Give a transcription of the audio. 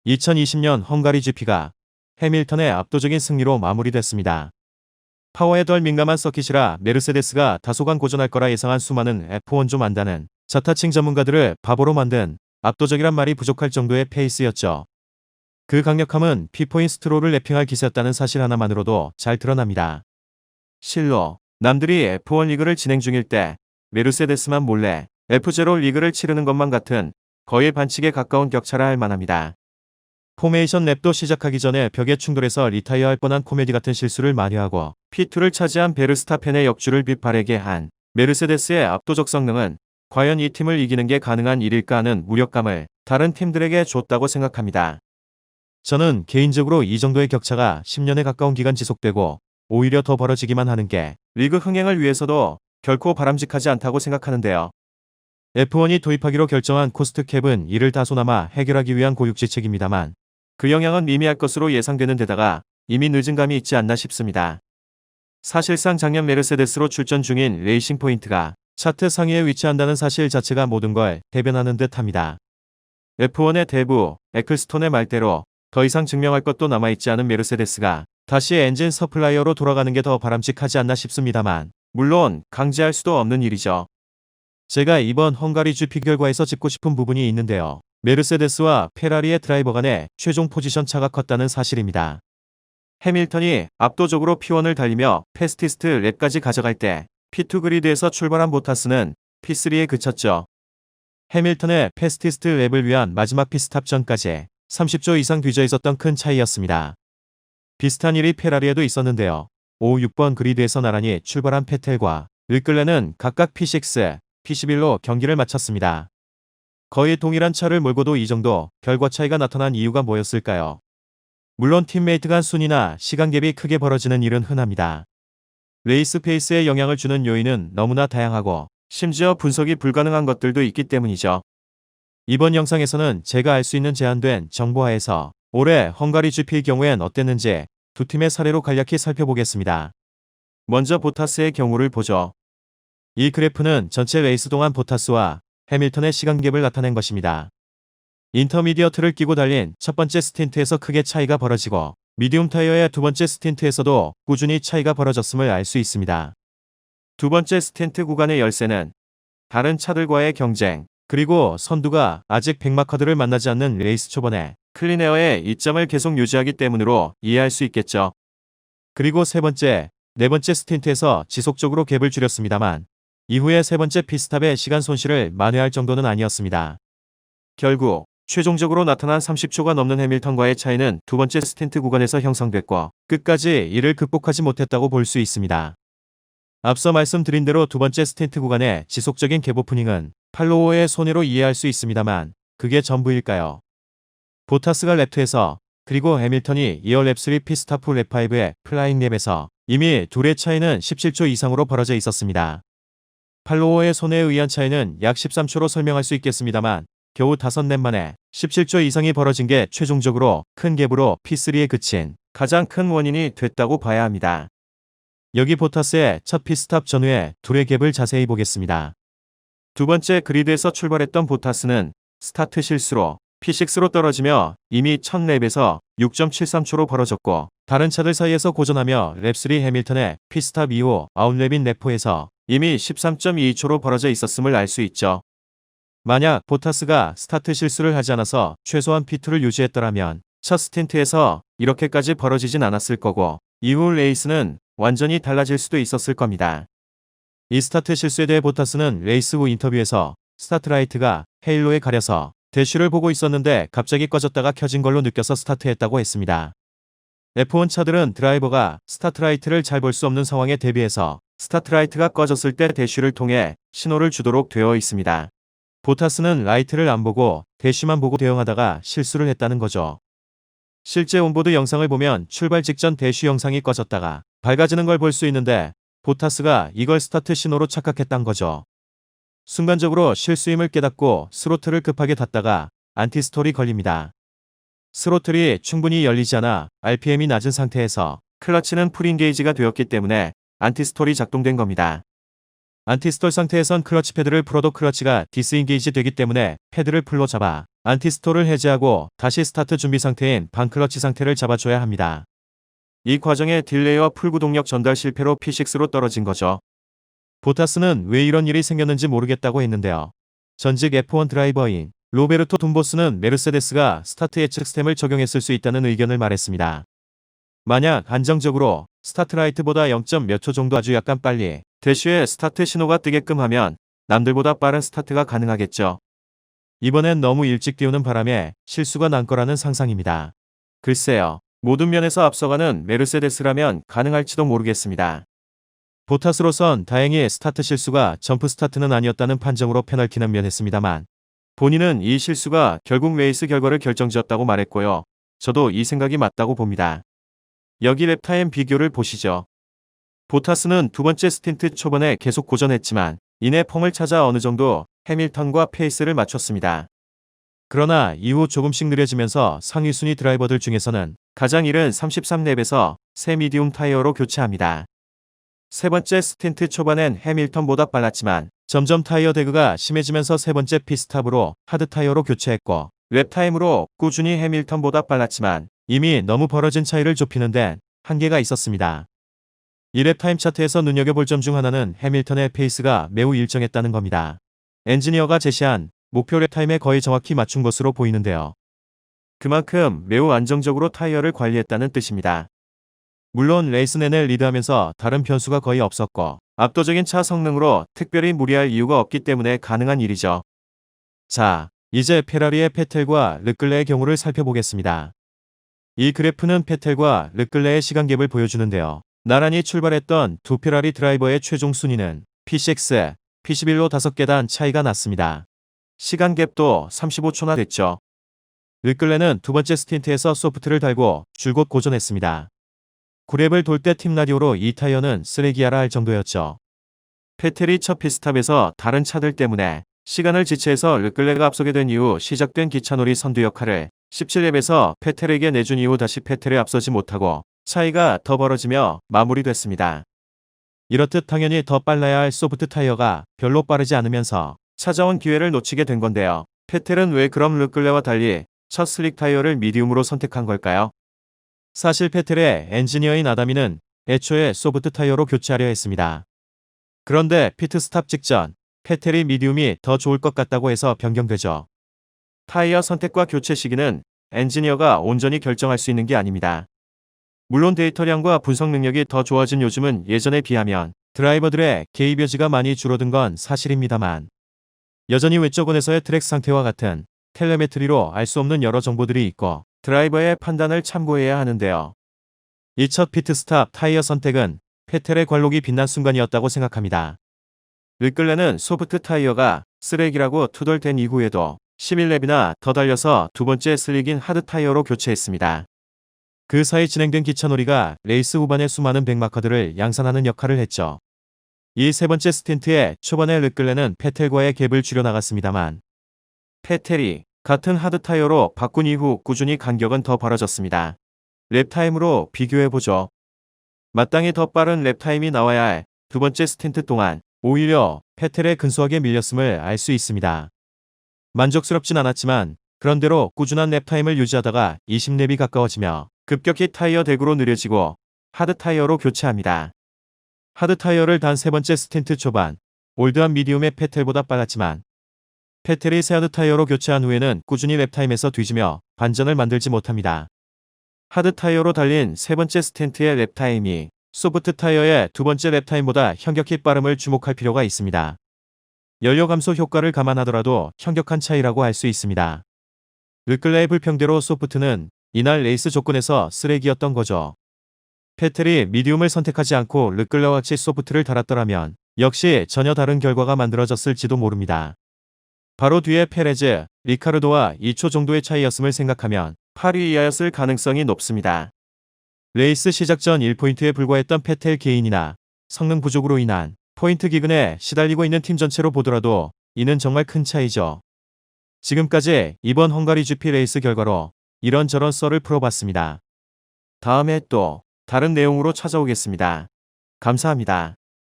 2020년 헝가리 GP가 해밀턴의 압도적인 승리로 마무리됐습니다. 파워에 덜 민감한 서킷이라 메르세데스가 다소간 고전할 거라 예상한 수많은 F1 좀 안다는 자타칭 전문가들을 바보로 만든 압도적이란 말이 부족할 정도의 페이스였죠. 그 강력함은 피포인 스트롤을 랩핑할 기세였다는 사실 하나만으로도 잘 드러납니다. 실로 남들이 F1 리그를 진행 중일 때 메르세데스만 몰래 F0 리그를 치르는 것만 같은 거의 반칙에 가까운 격차라 할 만합니다. 포메이션 랩도 시작하기 전에 벽에 충돌해서 리타이어할 뻔한 코미디 같은 실수를 많이 하고 P2를 차지한 베르스타펜의 역주를 빗바래게 한 메르세데스의 압도적 성능은 과연 이 팀을 이기는 게 가능한 일일까 하는 무력감을 다른 팀들에게 줬다고 생각합니다. 저는 개인적으로 이 정도의 격차가 10년에 가까운 기간 지속되고 오히려 더 벌어지기만 하는 게 리그 흥행을 위해서도 결코 바람직하지 않다고 생각하는데요. F1이 도입하기로 결정한 코스트캡은 이를 다소나마 해결하기 위한 고육지책입니다만 그 영향은 미미할 것으로 예상되는 데다가 이미 늦은 감이 있지 않나 싶습니다. 사실상 작년 메르세데스로 출전 중인 레이싱 포인트가 차트 상위에 위치한다는 사실 자체가 모든 걸 대변하는 듯합니다. F1의 대부 에클스톤의 말대로 더 이상 증명할 것도 남아있지 않은 메르세데스가 다시 엔진 서플라이어로 돌아가는 게 더 바람직하지 않나 싶습니다만 물론 강제할 수도 없는 일이죠. 제가 이번 헝가리 GP 결과에서 짚고 싶은 부분이 있는데요. 메르세데스와 페라리의 드라이버 간의 최종 포지션 차가 컸다는 사실입니다. 해밀턴이 압도적으로 P1을 달리며 패스티스트 랩까지 가져갈 때 P2 그리드에서 출발한 보타스는 P3에 그쳤죠. 해밀턴의 패스티스트 랩을 위한 마지막 피스탑 전까지 30초 이상 뒤져 있었던 큰 차이였습니다. 비슷한 일이 페라리에도 있었는데요. 5, 6번 그리드에서 나란히 출발한 페텔과 르클레는 각각 P6, P11로 경기를 마쳤습니다. 거의 동일한 차를 몰고도 이 정도 결과 차이가 나타난 이유가 뭐였을까요? 물론 팀메이트 간 순위나 시간 갭이 크게 벌어지는 일은 흔합니다. 레이스 페이스에 영향을 주는 요인은 너무나 다양하고 심지어 분석이 불가능한 것들도 있기 때문이죠. 이번 영상에서는 제가 알 수 있는 제한된 정보하에서 올해 헝가리 GP의 경우엔 어땠는지 두 팀의 사례로 간략히 살펴보겠습니다. 먼저 보타스의 경우를 보죠. 이 그래프는 전체 레이스 동안 보타스와 해밀턴의 시간 갭을 나타낸 것입니다. 인터미디어트를 끼고 달린 첫 번째 스틴트에서 크게 차이가 벌어지고 미디움 타이어의 두 번째 스틴트에서도 꾸준히 차이가 벌어졌음을 알 수 있습니다. 두 번째 스틴트 구간의 열세는 다른 차들과의 경쟁, 그리고 선두가 아직 백마커들을 만나지 않는 레이스 초반에 클린에어의 이점을 계속 유지하기 때문으로 이해할 수 있겠죠. 그리고 세 번째, 네 번째 스틴트에서 지속적으로 갭을 줄였습니다만 이후에 세 번째 피스탑의 시간 손실을 만회할 정도는 아니었습니다. 결국 최종적으로 나타난 30초가 넘는 해밀턴과의 차이는 두 번째 스틴트 구간에서 형성됐고 끝까지 이를 극복하지 못했다고 볼 수 있습니다. 앞서 말씀드린 대로 두 번째 스틴트 구간의 지속적인 갭 오프닝은 팔로워의 손해로 이해할 수 있습니다만 그게 전부일까요? 보타스가 랩2에서 그리고 해밀턴이 이어 랩3 피스탑 후 랩5의 플라잉 랩에서 이미 둘의 차이는 17초 이상으로 벌어져 있었습니다. 팔로워의 손해에 의한 차이는 약 13초로 설명할 수 있겠습니다만 겨우 5랩 만에 17초 이상이 벌어진 게 최종적으로 큰 갭으로 P3에 그친 가장 큰 원인이 됐다고 봐야 합니다. 여기 보타스의 첫 피스탑 전후의 둘의 갭을 자세히 보겠습니다. 두 번째 그리드에서 출발했던 보타스는 스타트 실수로 P6로 떨어지며 이미 첫 랩에서 6.73초로 벌어졌고 다른 차들 사이에서 고전하며 랩3 해밀턴의 피스탑 이후 아웃랩인 랩4에서 이미 13.22초로 벌어져 있었음을 알 수 있죠. 만약 보타스가 스타트 실수를 하지 않아서 최소한 P2를 유지했더라면 첫 스틴트에서 이렇게까지 벌어지진 않았을 거고 이후 레이스는 완전히 달라질 수도 있었을 겁니다. 이 스타트 실수에 대해 보타스는 레이스 후 인터뷰에서 스타트 라이트가 헤일로에 가려서 대쉬를 보고 있었는데 갑자기 꺼졌다가 켜진 걸로 느껴서 스타트했다고 했습니다. F1 차들은 드라이버가 스타트 라이트를 잘 볼 수 없는 상황에 대비해서 스타트 라이트가 꺼졌을 때 대쉬를 통해 신호를 주도록 되어 있습니다. 보타스는 라이트를 안 보고 대쉬만 보고 대응하다가 실수를 했다는 거죠. 실제 온보드 영상을 보면 출발 직전 대쉬 영상이 꺼졌다가 밝아지는 걸 볼 수 있는데 보타스가 이걸 스타트 신호로 착각했단 거죠. 순간적으로 실수임을 깨닫고 스로틀을 급하게 닫다가 안티스톨이 걸립니다. 스로틀이 충분히 열리지 않아 RPM이 낮은 상태에서 클러치는 풀인게이지가 되었기 때문에 안티스톨이 작동된 겁니다. 안티스톨 상태에선 클러치 패드를 풀어도 클러치가 디스인게이지 되기 때문에 패드를 풀로 잡아 안티스톨을 해제하고 다시 스타트 준비 상태인 반클러치 상태를 잡아줘야 합니다. 이 과정에 딜레이와 풀구동력 전달 실패로 P6로 떨어진 거죠. 보타스는 왜 이런 일이 생겼는지 모르겠다고 했는데요. 전직 F1 드라이버인 로베르토 둠보스는 메르세데스가 스타트 예측 시스템을 적용했을 수 있다는 의견을 말했습니다. 만약 안정적으로 스타트 라이트보다 0. 몇 초 정도 아주 약간 빨리 대쉬에 스타트 신호가 뜨게끔 하면 남들보다 빠른 스타트가 가능하겠죠. 이번엔 너무 일찍 띄우는 바람에 실수가 난 거라는 상상입니다. 글쎄요. 모든 면에서 앞서가는 메르세데스라면 가능할지도 모르겠습니다. 보타스로선 다행히 스타트 실수가 점프 스타트는 아니었다는 판정으로 페널티는 면했습니다만 본인은 이 실수가 결국 레이스 결과를 결정지었다고 말했고요. 저도 이 생각이 맞다고 봅니다. 여기 랩타임 비교를 보시죠. 보타스는 두 번째 스틴트 초반에 계속 고전했지만 이내 폼을 찾아 어느 정도 해밀턴과 페이스를 맞췄습니다. 그러나 이후 조금씩 느려지면서 상위 순위 드라이버들 중에서는 가장 이른 33랩에서 새 미디움 타이어로 교체합니다. 세 번째 스틴트 초반엔 해밀턴보다 빨랐지만 점점 타이어 대그가 심해지면서 세 번째 핏스탑으로 하드 타이어로 교체했고 랩타임으로 꾸준히 해밀턴보다 빨랐지만 이미 너무 벌어진 차이를 좁히는 데 한계가 있었습니다. 이 랩타임 차트에서 눈여겨볼 점 중 하나는 해밀턴의 페이스가 매우 일정했다는 겁니다. 엔지니어가 제시한 목표 랩타임에 거의 정확히 맞춘 것으로 보이는데요. 그만큼 매우 안정적으로 타이어를 관리했다는 뜻입니다. 물론 레이스 내내 리드하면서 다른 변수가 거의 없었고 압도적인 차 성능으로 특별히 무리할 이유가 없기 때문에 가능한 일이죠. 자, 이제 페라리의 페텔과 르클레의 경우를 살펴보겠습니다. 이 그래프는 페텔과 르클레의 시간갭을 보여주는데요. 나란히 출발했던 두 페라리 드라이버의 최종 순위는 P6, P11로 5계단 차이가 났습니다. 시간갭도 35초나 됐죠. 르클레는 두 번째 스틴트에서 소프트를 달고 줄곧 고전했습니다. 9랩을 돌 때 팀 라디오로 이 타이어는 쓰레기야라 할 정도였죠. 페텔이 첫 피스탑에서 다른 차들 때문에 시간을 지체해서 르클레가 앞서게 된 이후 시작된 기차놀이 선두 역할을 17랩에서 페텔에게 내준 이후 다시 페텔에 앞서지 못하고 차이가 더 벌어지며 마무리됐습니다. 이렇듯 당연히 더 빨라야 할 소프트 타이어가 별로 빠르지 않으면서 찾아온 기회를 놓치게 된 건데요. 페텔은 왜 그럼 르클레와 달리 첫 슬릭 타이어를 미디움으로 선택한 걸까요? 사실 페텔의 엔지니어인 아다미는 애초에 소프트 타이어로 교체하려 했습니다. 그런데 피트스탑 직전 페텔이 미디움이 더 좋을 것 같다고 해서 변경되죠. 타이어 선택과 교체 시기는 엔지니어가 온전히 결정할 수 있는 게 아닙니다. 물론 데이터량과 분석 능력이 더 좋아진 요즘은 예전에 비하면 드라이버들의 개입 여지가 많이 줄어든 건 사실입니다만 여전히 외적원에서의 트랙 상태와 같은 텔레메트리로 알 수 없는 여러 정보들이 있고 드라이버의 판단을 참고해야 하는데요. 이 첫 피트스탑 타이어 선택은 페텔의 관록이 빛난 순간이었다고 생각합니다. 르클레는 소프트 타이어가 쓰레기라고 투덜댄 이후에도 11랩이나 더 달려서 두 번째 슬릭인 하드 타이어로 교체했습니다. 그 사이 진행된 기차놀이가 레이스 후반의 수많은 백마커들을 양산하는 역할을 했죠. 이 세 번째 스틴트의 초반에 르클레는 페텔과의 갭을 줄여나갔습니다만 페텔이 같은 하드 타이어로 바꾼 이후 꾸준히 간격은 더 벌어졌습니다. 랩타임으로 비교해보죠. 마땅히 더 빠른 랩타임이 나와야 할 두 번째 스틴트 동안 오히려 페텔에 근소하게 밀렸음을 알 수 있습니다. 만족스럽진 않았지만 그런대로 꾸준한 랩타임을 유지하다가 20랩이 가까워지며 급격히 타이어 대구로 느려지고 하드 타이어로 교체합니다. 하드 타이어를 단 세 번째 스틴트 초반 올드한 미디움의 페텔보다 빨랐지만 페텔이 새 하드 타이어로 교체한 후에는 꾸준히 랩타임에서 뒤지며 반전을 만들지 못합니다. 하드 타이어로 달린 세 번째 스틴트의 랩타임이 소프트 타이어의 두 번째 랩타임보다 현격히 빠름을 주목할 필요가 있습니다. 연료 감소 효과를 감안하더라도 현격한 차이라고 할 수 있습니다. 르클레의 불평대로 소프트는 이날 레이스 조건에서 쓰레기였던 거죠. 페텔이 미디움을 선택하지 않고 르클레와 같이 소프트를 달았더라면 역시 전혀 다른 결과가 만들어졌을지도 모릅니다. 바로 뒤에 페레즈, 리카르도와 2초 정도의 차이였음을 생각하면 8위 이하였을 가능성이 높습니다. 레이스 시작 전 1포인트에 불과했던 페텔 개인이나 성능 부족으로 인한 포인트 기근에 시달리고 있는 팀 전체로 보더라도 이는 정말 큰 차이죠. 지금까지 이번 헝가리 GP 레이스 결과로 이런저런 썰을 풀어봤습니다. 다음에 또 다른 내용으로 찾아오겠습니다. 감사합니다.